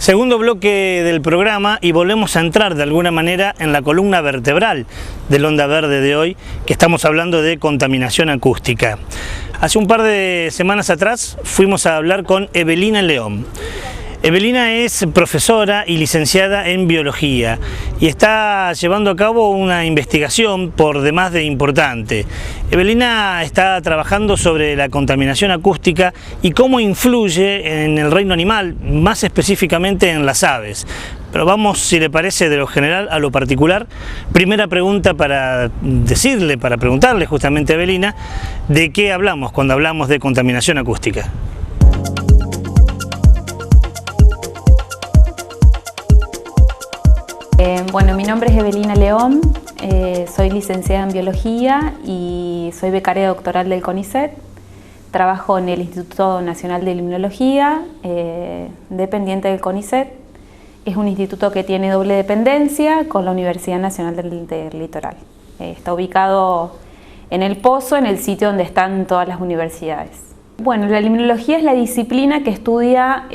Segundo bloque del programa y volvemos a entrar de alguna manera en la columna vertebral del Onda Verde de hoy, que estamos hablando de contaminación acústica. Hace un par de semanas atrás fuimos a hablar con Evelina León. Evelina es profesora y licenciada en biología y está llevando a cabo una investigación por demás de importante. Evelina está trabajando sobre la contaminación acústica y cómo influye en el reino animal, más específicamente en las aves. Pero vamos, si le parece, de lo general a lo particular. Primera pregunta para preguntarle justamente a Evelina, ¿de qué hablamos cuando hablamos de contaminación acústica? Bueno, mi nombre es Evelina León, soy licenciada en biología y soy becaria doctoral del CONICET. Trabajo en el Instituto Nacional de Limnología, dependiente del CONICET. Es un instituto que tiene doble dependencia con la Universidad Nacional del Litoral. Está ubicado en El Pozo, en el sitio donde están todas las universidades. Bueno, la limnología es la disciplina que estudia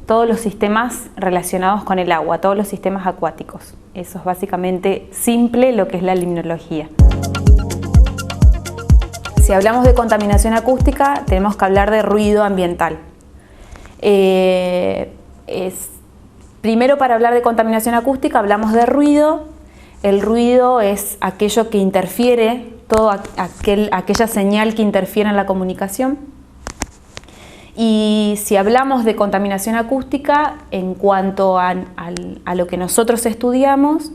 todos los sistemas relacionados con el agua, todos los sistemas acuáticos. Eso es básicamente simple lo que es la limnología. Si hablamos de contaminación acústica, tenemos que hablar de ruido ambiental. Primero, para hablar de contaminación acústica, hablamos de ruido. El ruido es aquello que interfiere, aquella señal que interfiere en la comunicación. Y si hablamos de contaminación acústica, en cuanto a lo que nosotros estudiamos,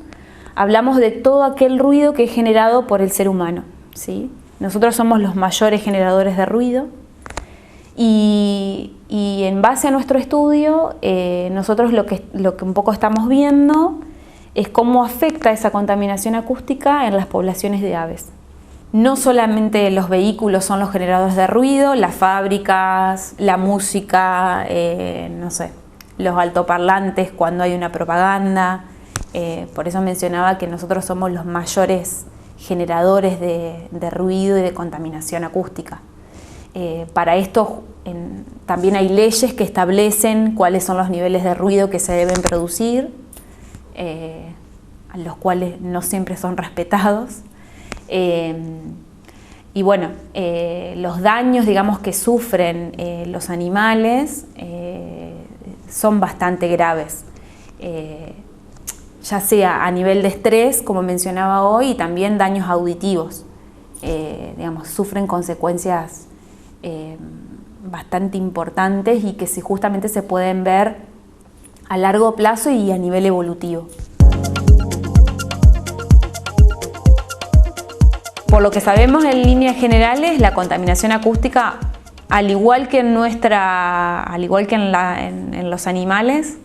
hablamos de todo aquel ruido que es generado por el ser humano, ¿sí? Nosotros somos los mayores generadores de ruido y en base a nuestro estudio, nosotros lo que un poco estamos viendo es cómo afecta esa contaminación acústica en las poblaciones de aves. No solamente los vehículos son los generadores de ruido, las fábricas, la música, no sé, los altoparlantes cuando hay una propaganda. Por eso mencionaba que nosotros somos los mayores generadores de ruido y de contaminación acústica. Para esto también hay leyes que establecen cuáles son los niveles de ruido que se deben producir, los cuales no siempre son respetados. Y bueno, los daños, digamos, que sufren los animales son bastante graves, ya sea a nivel de estrés, como mencionaba hoy, y también daños auditivos. Digamos, sufren consecuencias bastante importantes y que justamente se pueden ver a largo plazo y a nivel evolutivo. Por lo que sabemos en líneas generales, la contaminación acústica, al igual que en los animales,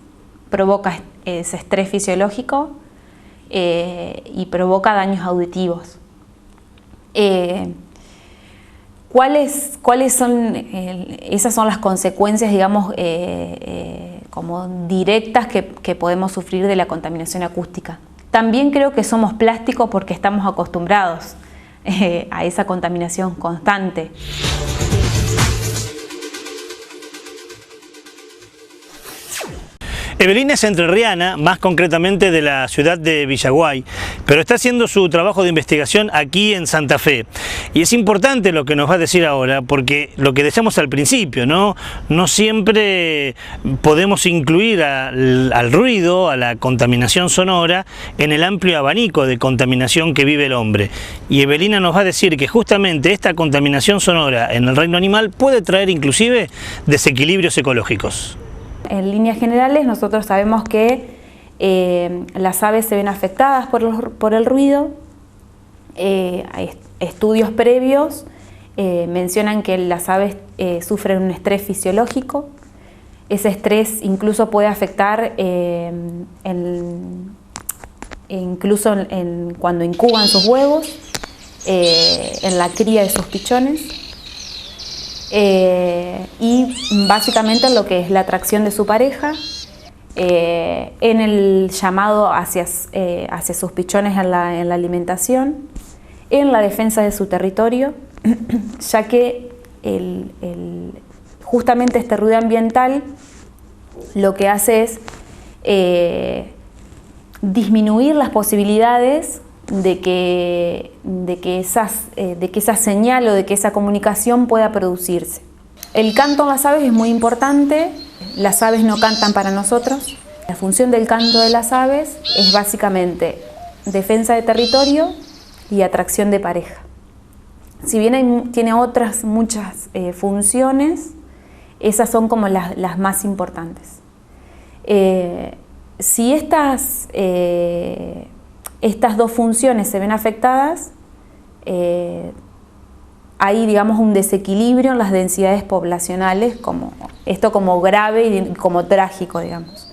provoca ese estrés fisiológico y provoca daños auditivos. ¿Cuáles son? Esas son las consecuencias, digamos, como directas que podemos sufrir de la contaminación acústica. También creo que somos plásticos porque estamos acostumbrados a esa contaminación constante. Evelina es entrerriana, más concretamente de la ciudad de Villaguay, pero está haciendo su trabajo de investigación aquí en Santa Fe. Y es importante lo que nos va a decir ahora, porque lo que decíamos al principio, no siempre podemos incluir al ruido, a la contaminación sonora, en el amplio abanico de contaminación que vive el hombre. Y Evelina nos va a decir que justamente esta contaminación sonora en el reino animal puede traer inclusive desequilibrios ecológicos. En líneas generales, nosotros sabemos que las aves se ven afectadas por el ruido. Hay estudios previos mencionan que las aves sufren un estrés fisiológico. Ese estrés incluso puede afectar cuando incuban sus huevos, en la cría de sus pichones. Y básicamente lo que es la atracción de su pareja, en el llamado hacia sus pichones en la alimentación, en la defensa de su territorio, ya que justamente este ruido ambiental lo que hace es disminuir las posibilidades de que esa señal o de que esa comunicación pueda producirse. El canto en las aves es muy importante, las aves no cantan para nosotros. La función del canto de las aves es básicamente defensa de territorio y atracción de pareja. Si bien tiene otras muchas funciones, esas son como las más importantes. Si estas dos funciones se ven afectadas, hay, digamos, un desequilibrio en las densidades poblacionales, esto como grave y como trágico, digamos.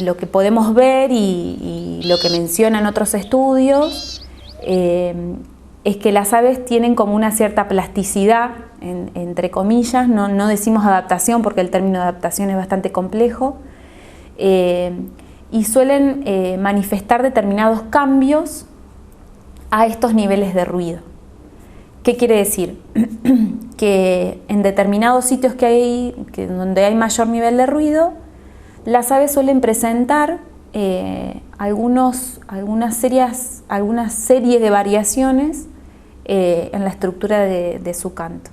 Lo que podemos ver y lo que mencionan otros estudios es que las aves tienen como una cierta plasticidad, entre comillas, no decimos adaptación porque el término adaptación es bastante complejo, y suelen manifestar determinados cambios a estos niveles de ruido. ¿Qué quiere decir? Que en determinados sitios donde hay mayor nivel de ruido, las aves suelen presentar alguna serie de variaciones en la estructura de su canto.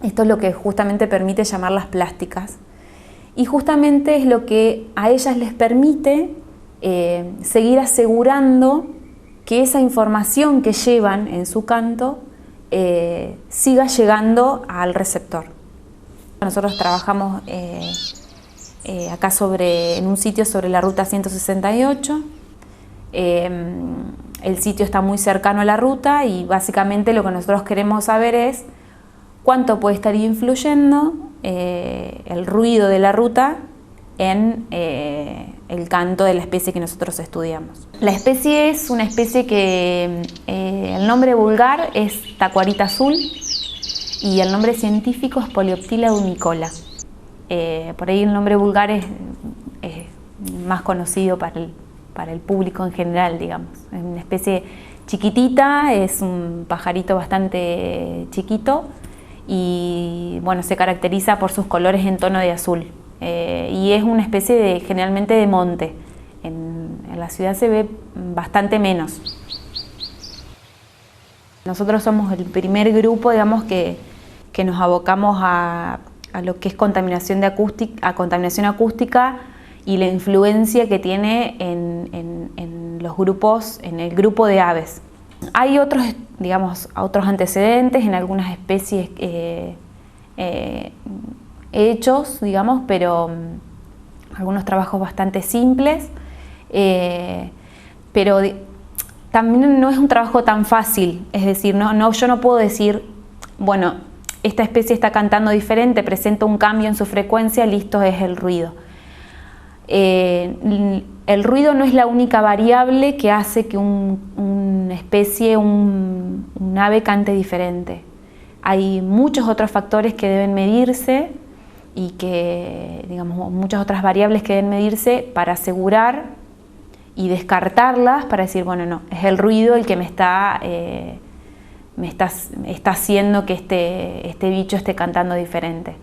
Esto es lo que justamente permite llamarlas plásticas. Y justamente es lo que a ellas les permite seguir asegurando que esa información que llevan en su canto siga llegando al receptor. Nosotros trabajamos acá en un sitio sobre la ruta 168. El sitio está muy cercano a la ruta y básicamente lo que nosotros queremos saber es cuánto puede estar influyendo el ruido de la ruta en el canto de la especie que nosotros estudiamos. La especie es una especie que el nombre vulgar es tacuarita azul y el nombre científico es Polioptila dumicola. Por ahí el nombre vulgar es más conocido para el público en general, digamos. Es una especie chiquitita, es un pajarito bastante chiquito y bueno, se caracteriza por sus colores en tono de azul. Y es una especie generalmente de monte. En la ciudad se ve bastante menos. Nosotros somos el primer grupo, digamos, que nos abocamos a lo que es contaminación acústica y la influencia que tiene en los grupos, en el grupo de aves. Hay otros, digamos, otros antecedentes en algunas especies hechos, digamos, pero algunos trabajos bastante simples, pero también no es un trabajo tan fácil, es decir, yo no puedo decir, bueno, esta especie está cantando diferente, presenta un cambio en su frecuencia, listo, es el ruido. El ruido no es la única variable que hace que una especie, un ave cante diferente. Hay muchos otros factores que deben medirse y muchas otras variables que deben medirse para asegurar y descartarlas para decir, bueno, no, es el ruido el que me está haciendo que este bicho esté cantando diferente.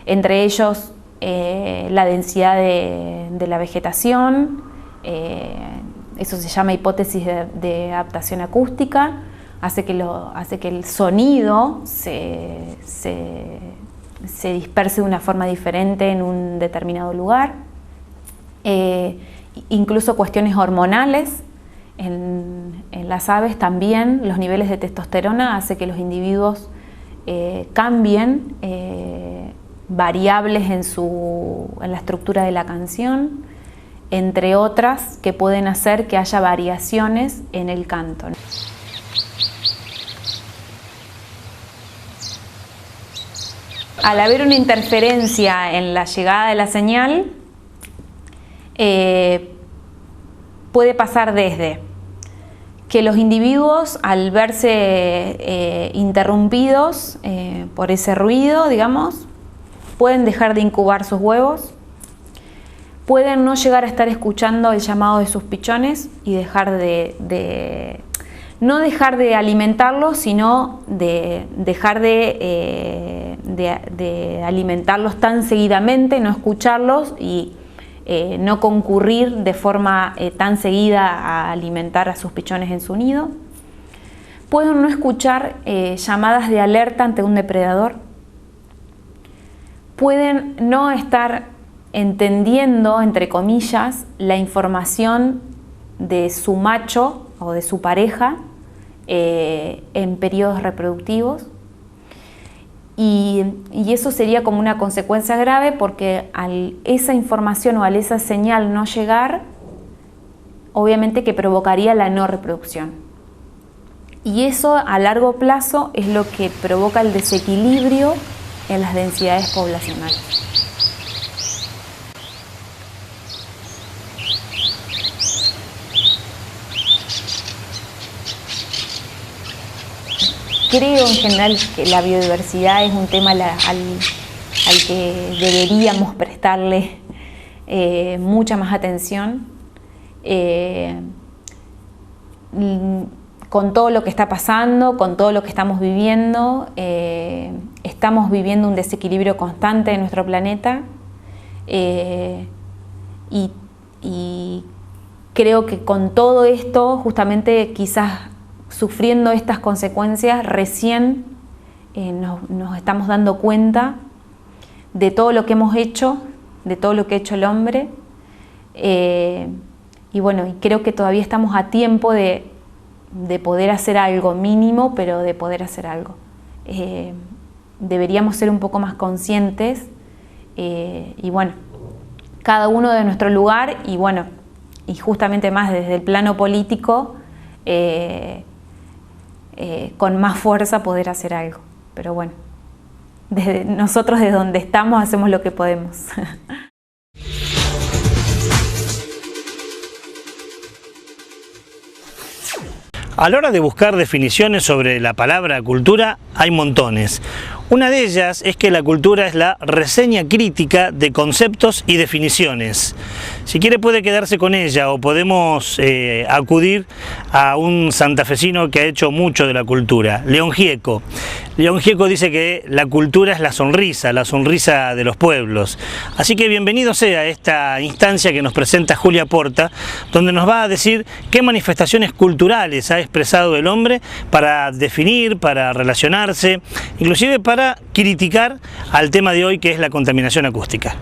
Entre ellos, la densidad de la vegetación, eso se llama hipótesis de adaptación acústica, hace que el sonido se disperse de una forma diferente en un determinado lugar. Incluso cuestiones hormonales. En las aves también los niveles de testosterona hace que los individuos cambien variables en la estructura de la canción, entre otras que pueden hacer que haya variaciones en el canto. Al haber una interferencia en la llegada de la señal, puede pasar desde que los individuos, al verse interrumpidos por ese ruido, digamos, pueden dejar de incubar sus huevos, pueden no llegar a estar escuchando el llamado de sus pichones y dejar no dejar de alimentarlos, sino de dejar de alimentarlos tan seguidamente, no escucharlos y no concurrir de forma tan seguida a alimentar a sus pichones en su nido. Pueden no escuchar llamadas de alerta ante un depredador. Pueden no estar entendiendo, entre comillas, la información de su macho o de su pareja en periodos reproductivos. Y eso sería como una consecuencia grave, porque al esa información o a esa señal no llegar, obviamente que provocaría la no reproducción. Y eso a largo plazo es lo que provoca el desequilibrio en las densidades poblacionales. Creo en general que la biodiversidad es un tema al que deberíamos prestarle mucha más atención. Con todo lo que está pasando, con todo lo que estamos viviendo un desequilibrio constante en nuestro planeta y creo que con todo esto, justamente quizás sufriendo estas consecuencias, recién nos estamos dando cuenta de todo lo que hemos hecho, de todo lo que ha hecho el hombre, y bueno, y creo que todavía estamos a tiempo de poder hacer algo mínimo, pero de poder hacer algo. Deberíamos ser un poco más conscientes y bueno, cada uno de nuestro lugar y bueno, y justamente más desde el plano político, con más fuerza poder hacer algo. Pero bueno, nosotros desde donde estamos hacemos lo que podemos. A la hora de buscar definiciones sobre la palabra cultura, hay montones. Una de ellas es que la cultura es la reseña crítica de conceptos y definiciones. Si quiere puede quedarse con ella o podemos acudir a un santafesino que ha hecho mucho de la cultura, León Gieco. León Gieco dice que la cultura es la sonrisa de los pueblos. Así que bienvenido sea esta instancia que nos presenta Julia Porta, donde nos va a decir qué manifestaciones culturales ha expresado el hombre para definir, para relacionarse, inclusive para criticar al tema de hoy, que es la contaminación acústica.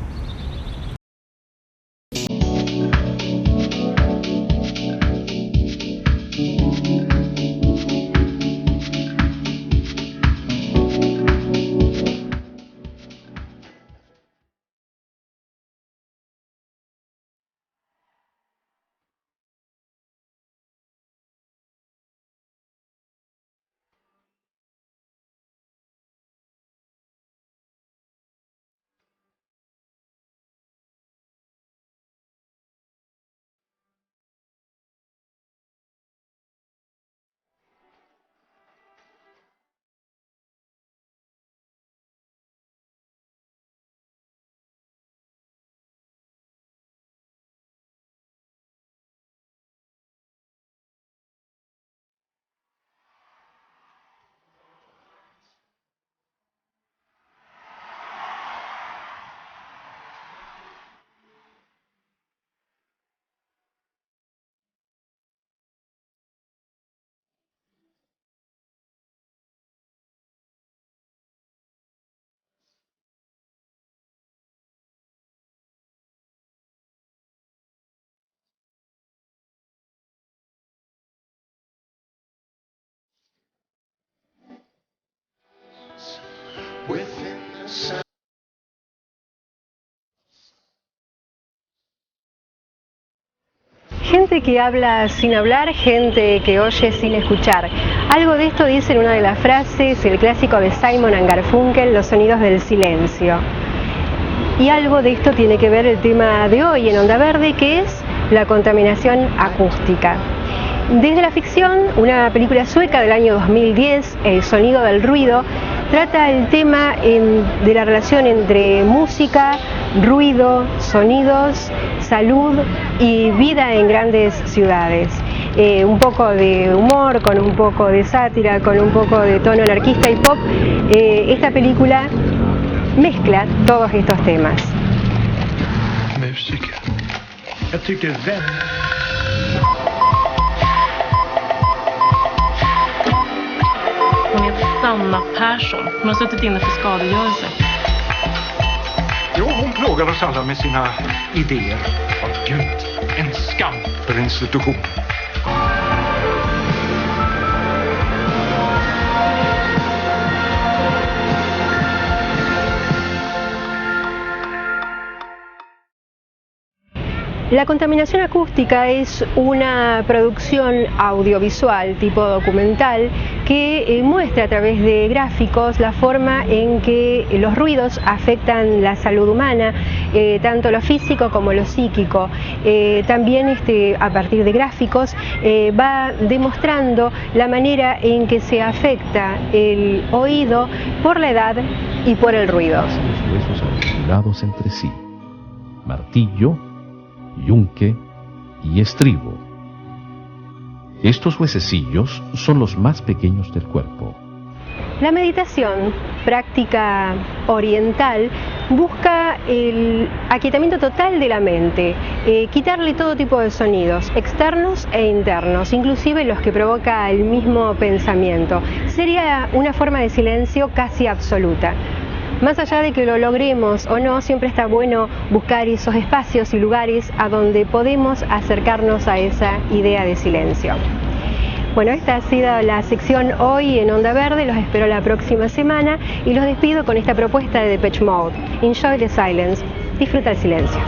Gente que habla sin hablar, gente que oye sin escuchar. Algo de esto dice en una de las frases el clásico de Simon & Garfunkel, Los sonidos del silencio. Y algo de esto tiene que ver el tema de hoy en Onda Verde, que es la contaminación acústica. Desde la ficción, una película sueca del año 2010, El sonido del ruido, trata el tema de la relación entre música, ruido, sonidos, salud y vida en grandes ciudades. un poco de humor, con un poco de sátira, con un poco de tono anarquista y pop, esta película mezcla todos estos temas. Hon heter Sanna Persson. Hon har suttit inne för skadegörelse. Jo, hon plågar oss alla med sina idéer. Åh Gud, en skam för institution. La contaminación acústica es una producción audiovisual tipo documental que muestra a través de gráficos la forma en que los ruidos afectan la salud humana, tanto lo físico como lo psíquico. También a partir de gráficos va demostrando la manera en que se afecta el oído por la edad y por el ruido. Los huesos articulados entre sí, martillo, yunque y estribo. Estos huesecillos son los más pequeños del cuerpo. La meditación, práctica oriental, busca el aquietamiento total de la mente, quitarle todo tipo de sonidos, externos e internos, inclusive los que provoca el mismo pensamiento. Sería una forma de silencio casi absoluta. Más allá de que lo logremos o no, siempre está bueno buscar esos espacios y lugares a donde podemos acercarnos a esa idea de silencio. Bueno, esta ha sido la sección hoy en Onda Verde, los espero la próxima semana y los despido con esta propuesta de Depeche Mode. Enjoy the silence, disfruta el silencio.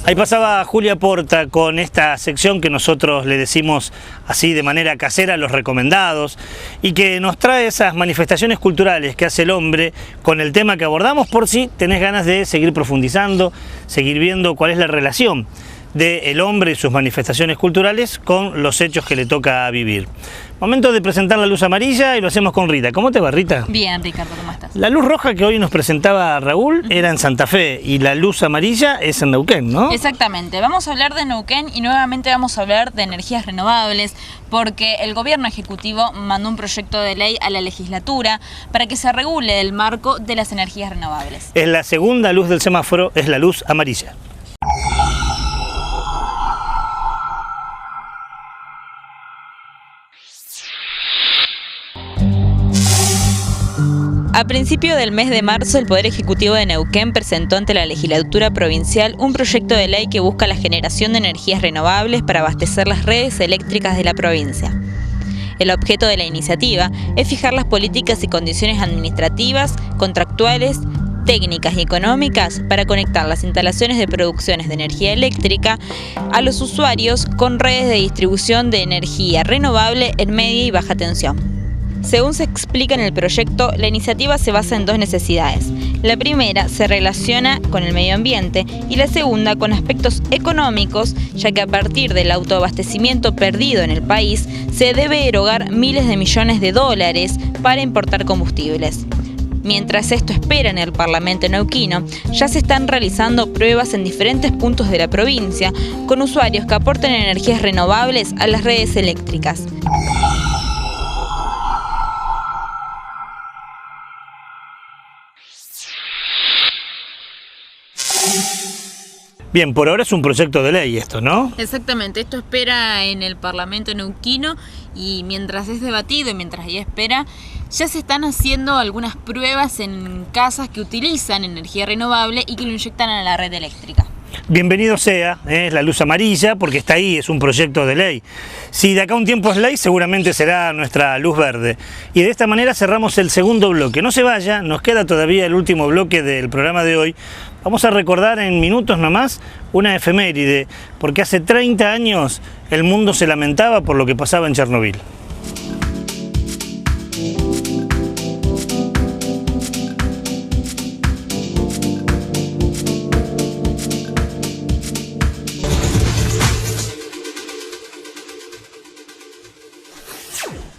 Ahí pasaba Julia Porta con esta sección que nosotros le decimos así de manera casera, los recomendados, y que nos trae esas manifestaciones culturales que hace el hombre con el tema que abordamos, por si tenés ganas de seguir profundizando, seguir viendo cuál es la relación del hombre y sus manifestaciones culturales con los hechos que le toca vivir. Momento de presentar la luz amarilla y lo hacemos con Rita. ¿Cómo te va, Rita? Bien, Ricardo, ¿cómo estás? La luz roja que hoy nos presentaba Raúl era en Santa Fe y la luz amarilla es en Neuquén, ¿no? Exactamente. Vamos a hablar de Neuquén y nuevamente vamos a hablar de energías renovables porque el gobierno ejecutivo mandó un proyecto de ley a la legislatura para que se regule el marco de las energías renovables. Es la segunda luz del semáforo, es la luz amarilla. A principio del mes de marzo, el Poder Ejecutivo de Neuquén presentó ante la legislatura provincial un proyecto de ley que busca la generación de energías renovables para abastecer las redes eléctricas de la provincia. El objeto de la iniciativa es fijar las políticas y condiciones administrativas, contractuales, técnicas y económicas para conectar las instalaciones de producciones de energía eléctrica a los usuarios con redes de distribución de energía renovable en media y baja tensión. Según se explica en el proyecto, la iniciativa se basa en dos necesidades. La primera se relaciona con el medio ambiente y la segunda con aspectos económicos, ya que a partir del autoabastecimiento perdido en el país se debe erogar miles de millones de dólares para importar combustibles. Mientras esto espera en el Parlamento neuquino, ya se están realizando pruebas en diferentes puntos de la provincia con usuarios que aporten energías renovables a las redes eléctricas. Bien, por ahora es un proyecto de ley esto, ¿no? Exactamente, esto espera en el Parlamento neuquino y mientras es debatido y mientras ahí espera, ya se están haciendo algunas pruebas en casas que utilizan energía renovable y que lo inyectan a la red eléctrica. Bienvenido sea, es la luz amarilla, porque está ahí, es un proyecto de ley. Si de acá a un tiempo es ley, seguramente será nuestra luz verde. Y de esta manera cerramos el segundo bloque. No se vaya, nos queda todavía el último bloque del programa de hoy. Vamos a recordar en minutos nomás una efeméride, porque hace 30 años el mundo se lamentaba por lo que pasaba en Chernobyl.